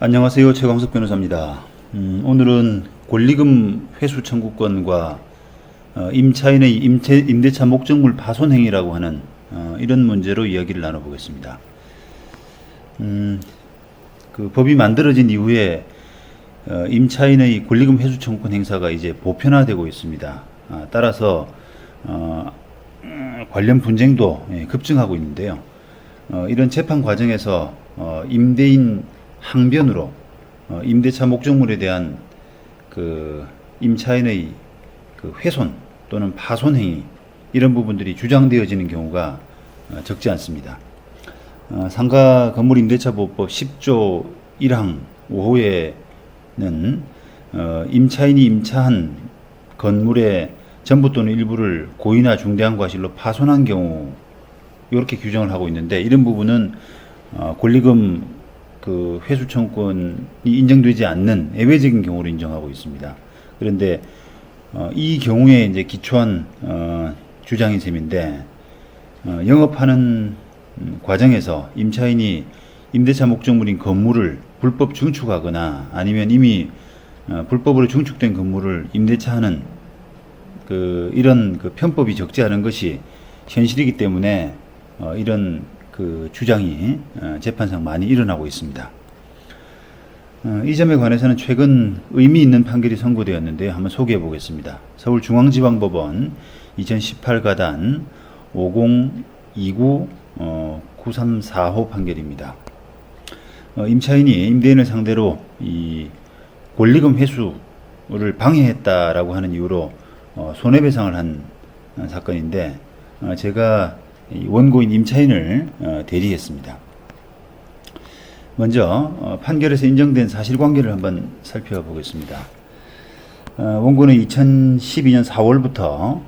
안녕하세요. 최광석 변호사입니다. 오늘은 권리금 회수 청구권과 임차인의 임대차 목적물 파손 행위라고 하는 이런 문제로 이야기를 나눠보겠습니다. 그 법이 만들어진 이후에 임차인의 권리금 회수 청구권 행사가 이제 보편화되고 있습니다. 따라서 관련 분쟁도 급증하고 있는데요. 이런 재판 과정에서 임대인 항변으로 임대차 목적물에 대한 그 임차인의 그 훼손 또는 파손 행위 이런 부분들이 주장되어지는 경우가 적지 않습니다. 상가 건물 임대차 보호법 10조 1항 5호에는 임차인이 임차한 건물의 전부 또는 일부를 고의나 중대한 과실로 파손한 경우 이렇게 규정을 하고 있는데, 이런 부분은 권리금 그 회수 청구권이 인정되지 않는 예외적인 경우를 인정하고 있습니다. 그런데 이 경우에 이제 기초한 주장인 셈인데, 영업하는 과정에서 임차인이 임대차 목적물인 건물을 불법 증축하거나 아니면 이미 불법으로 증축된 건물을 임대차하는 이런 편법이 적지 않은 것이 현실이기 때문에 이런 그 주장이 재판상 많이 일어나고 있습니다. 이 점에 관해서는 최근 의미 있는 판결이 선고되었는데요. 한번 소개해 보겠습니다. 서울중앙지방법원 2018가단 5029-9345 판결입니다. 임차인이 임대인을 상대로 이 권리금 회수를 방해했다라고 하는 이유로 손해배상을 한 사건인데, 제가 원고인 임차인을 대리했습니다. 먼저 판결에서 인정된 사실관계를 한번 살펴보겠습니다. 원고는 2012년 4월부터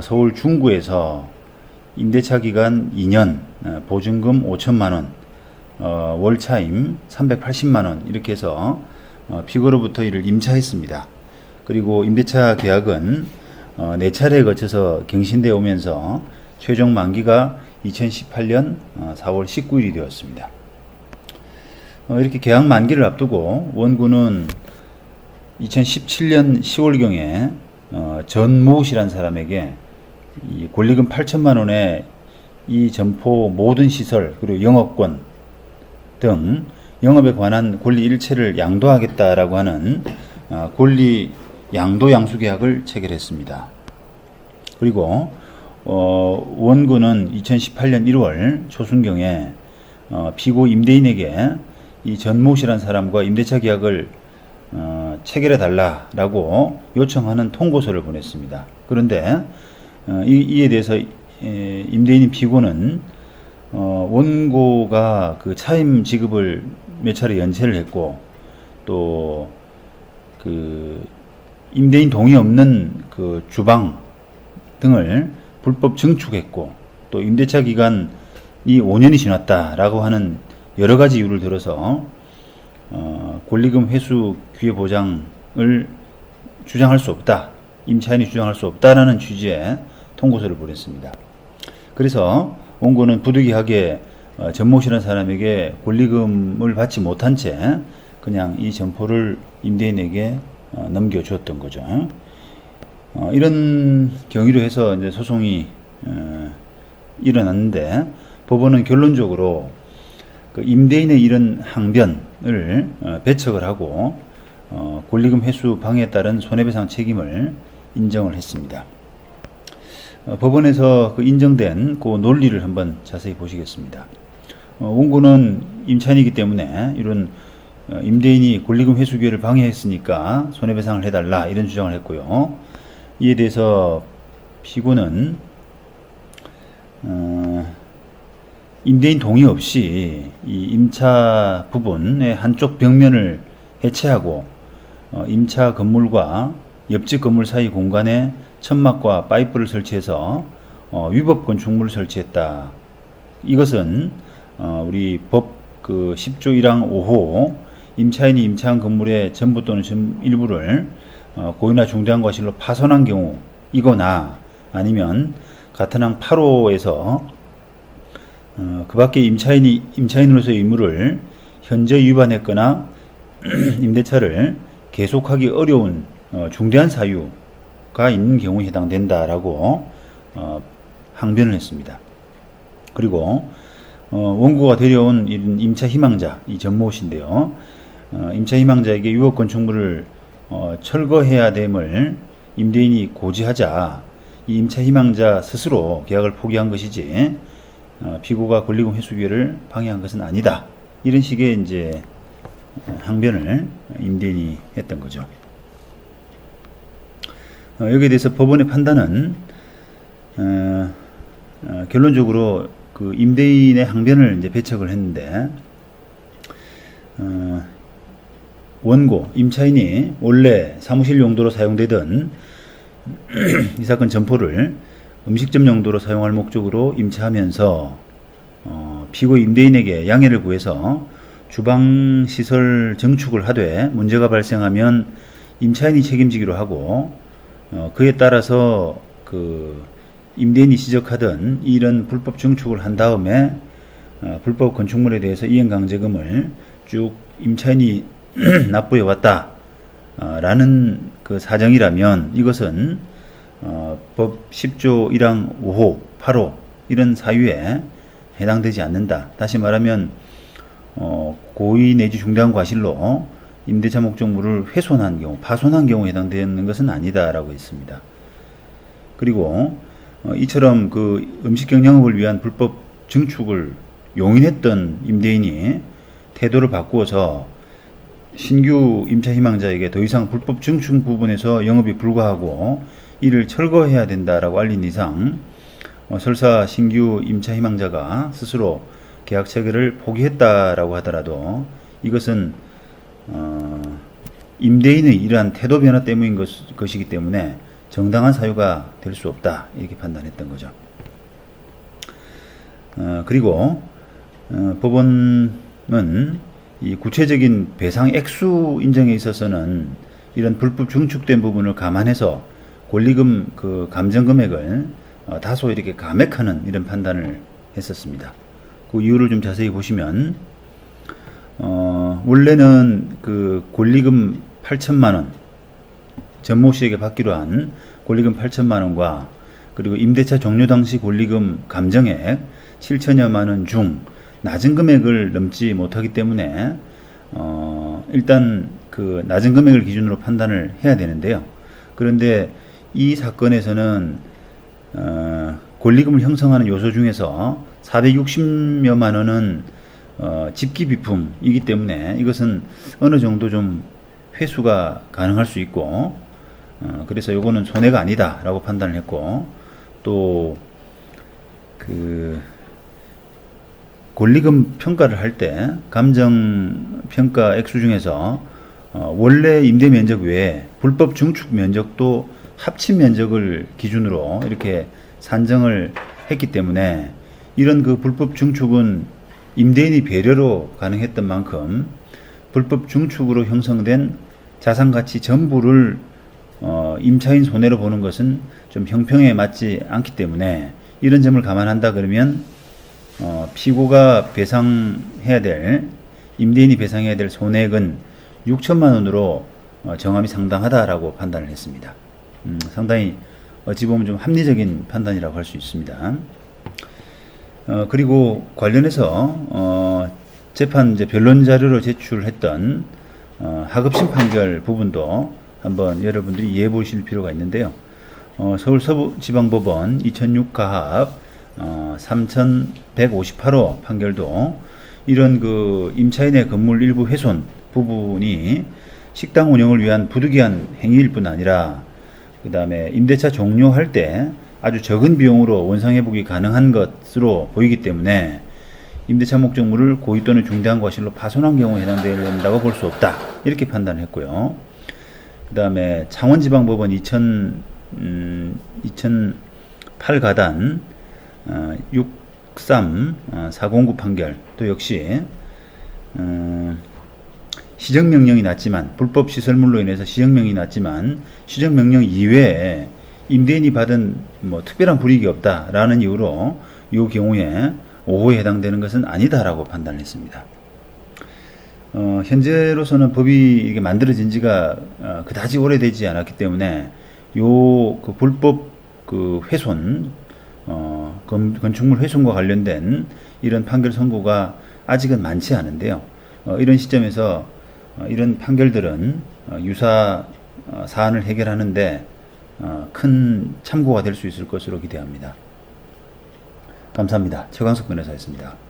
서울 중구에서 임대차 기간 2년, 보증금 5천만 원, 월차임 380만 원 이렇게 해서 피고로부터 이를 임차했습니다. 그리고 임대차 계약은 4차례에 거쳐서 갱신되어 오면서 최종 만기가 2018년 4월 19일이 되었습니다. 이렇게 계약 만기를 앞두고 원고는 2017년 10월경에 전모 씨라는 사람에게 이 권리금 8천만 원에 이 점포 모든 시설 그리고 영업권 등 영업에 관한 권리 일체를 양도하겠다라고 하는 권리 양도 양수 계약을 체결했습니다. 그리고 원고는 2018년 1월 초순경에 피고 임대인에게 이 전모 씨라는 사람과 임대차 계약을 체결해 달라라고 요청하는 통고서를 보냈습니다. 그런데 이에 대해서 임대인인 피고는 원고가 그 차임 지급을 몇 차례 연체를 했고, 또 그 임대인 동의 없는 그 주방 등을 불법 증축했고, 또 임대차 기간이 5년이 지났다라고 하는 여러 가지 이유를 들어서 권리금 회수 기회 보장을 주장할 수 없다, 임차인이 주장할 수 없다라는 취지의 통고서를 보냈습니다. 그래서 원고는 부득이하게 전모 씨라는 사람에게 권리금을 받지 못한 채 그냥 이 점포를 임대인에게 넘겨주었던 거죠. 이런 경위로 해서 이제 소송이 일어났는데, 법원은 결론적으로 그 임대인의 이런 항변을 배척을 하고 권리금 회수 방해에 따른 손해배상 책임을 인정을 했습니다. 법원에서 그 인정된 그 논리를 한번 자세히 보시겠습니다. 원고는 임차인이기 때문에 이런 임대인이 권리금 회수 기회를 방해했으니까 손해배상을 해달라 이런 주장을 했고요. 이에 대해서 피고는 임대인 동의 없이 이 임차 부분의 한쪽 벽면을 해체하고 임차 건물과 옆집 건물 사이 공간에 천막과 파이프를 설치해서 위법 건축물을 설치했다. 이것은 우리 법 그 10조 1항 5호 임차인이 임차한 건물의 전부 또는 일부를 고의나 중대한 과실로 파손한 경우이거나, 아니면 같은 항 8호에서 그 밖에 임차인으로서의 의무를 현저 위반했거나 임대차를 계속하기 어려운 중대한 사유가 있는 경우에 해당된다라고 항변을 했습니다. 그리고 원고가 데려온 임차 희망자 이 전모 씨인데요. 임차 희망자에게 유업 건축물을 철거해야 됨을 임대인이 고지하자 이 임차 희망자 스스로 계약을 포기한 것이지 피고가 권리금 회수 기회를 방해한 것은 아니다. 이런 식의 이제 항변을 임대인이 했던 거죠. 여기에 대해서 법원의 판단은 결론적으로 그 임대인의 항변을 이제 배척을 했는데 원고 임차인이 원래 사무실 용도로 사용되던 이 사건 점포를 음식점 용도로 사용할 목적으로 임차하면서 피고 임대인에게 양해를 구해서 주방 시설 증축을 하되 문제가 발생하면 임차인이 책임지기로 하고 그에 따라서 그 임대인이 지적하던 이런 불법 증축을 한 다음에 불법 건축물에 대해서 이행강제금을 쭉 임차인이 납부해 왔다 라는 그 사정이라면 이것은 법 10조 1항 5호 8호 이런 사유에 해당되지 않는다. 다시 말하면 고의 내지 중대한 과실로 임대차 목적물을 훼손한 경우, 파손한 경우에 해당되는 것은 아니다라고 했습니다. 그리고 이처럼 그 음식 경영업을 위한 불법 증축을 용인했던 임대인이 태도를 바꾸어서 신규 임차 희망자에게 더 이상 불법 증축 부분에서 영업이 불가하고 이를 철거해야 된다라고 알린 이상 설사 신규 임차 희망자가 스스로 계약 체결을 포기했다라고 하더라도 이것은 임대인의 이러한 태도 변화 때문인 것이기 때문에 정당한 사유가 될 수 없다 이렇게 판단했던 거죠. 그리고 법원은 이 구체적인 배상 액수 인정에 있어서는 이런 불법 증축된 부분을 감안해서 권리금 그 감정 금액을 다소 이렇게 감액하는 이런 판단을 했었습니다. 그 이유를 좀 자세히 보시면 원래는 그 권리금 8천만 원 전모 씨에게 받기로 한 권리금 8천만 원과 그리고 임대차 종료 당시 권리금 감정액 7천여만 원 중 낮은 금액을 넘지 못하기 때문에 일단 그 낮은 금액을 기준으로 판단을 해야 되는데요. 그런데 이 사건에서는 권리금을 형성하는 요소 중에서 460여만 원은 집기 비품이기 때문에 이것은 어느 정도 좀 회수가 가능할 수 있고 그래서 요거는 손해가 아니다라고 판단을 했고 또 그 권리금 평가를 할 때 감정 평가 액수 중에서 원래 임대 면적 외에 불법 증축 면적도 합친 면적을 기준으로 이렇게 산정을 했기 때문에 이런 그 불법 증축은 임대인이 배려로 가능했던 만큼 불법 증축으로 형성된 자산가치 전부를 임차인 손해로 보는 것은 좀 형평에 맞지 않기 때문에 이런 점을 감안한다 그러면 피고가 배상해야 될 임대인이 배상해야 될 손해액은 6천만 원으로 정함이 상당하다라고 판단을 했습니다. 상당히 어찌 보면 좀 합리적인 판단이라고 할 수 있습니다. 그리고 관련해서 재판 이제 변론 자료로 제출했던 하급심 판결 부분도 한번 여러분들이 이해해 보실 필요가 있는데요. 서울 서부지방법원 2006 가합 3158호 판결도 이런 그 임차인의 건물 일부 훼손 부분이 식당 운영을 위한 부득이한 행위일 뿐 아니라 그 다음에 임대차 종료할 때 아주 적은 비용으로 원상회복이 가능한 것으로 보이기 때문에 임대차 목적물을 고의 또는 중대한 과실로 파손한 경우에 해당된다고 볼 수 없다 이렇게 판단했고요. 그 다음에 창원지방법원 2008 가단 63 409 판결 또 역시 시정명령이 났지만 불법 시설물로 인해서 시정명령이 났지만 시정명령 이외에 임대인이 받은 뭐 특별한 불이익이 없다라는 이유로 이 경우에 5호에 해당되는 것은 아니다라고 판단했습니다. 현재로서는 법이 이게 만들어진 지가 그다지 오래되지 않았기 때문에 그 불법 그 훼손, 건축물 훼손과 관련된 이런 판결 선고가 아직은 많지 않은데요. 이런 시점에서 이런 판결들은 유사 사안을 해결하는데 큰 참고가 될 수 있을 것으로 기대합니다. 감사합니다. 최광석 변호사였습니다.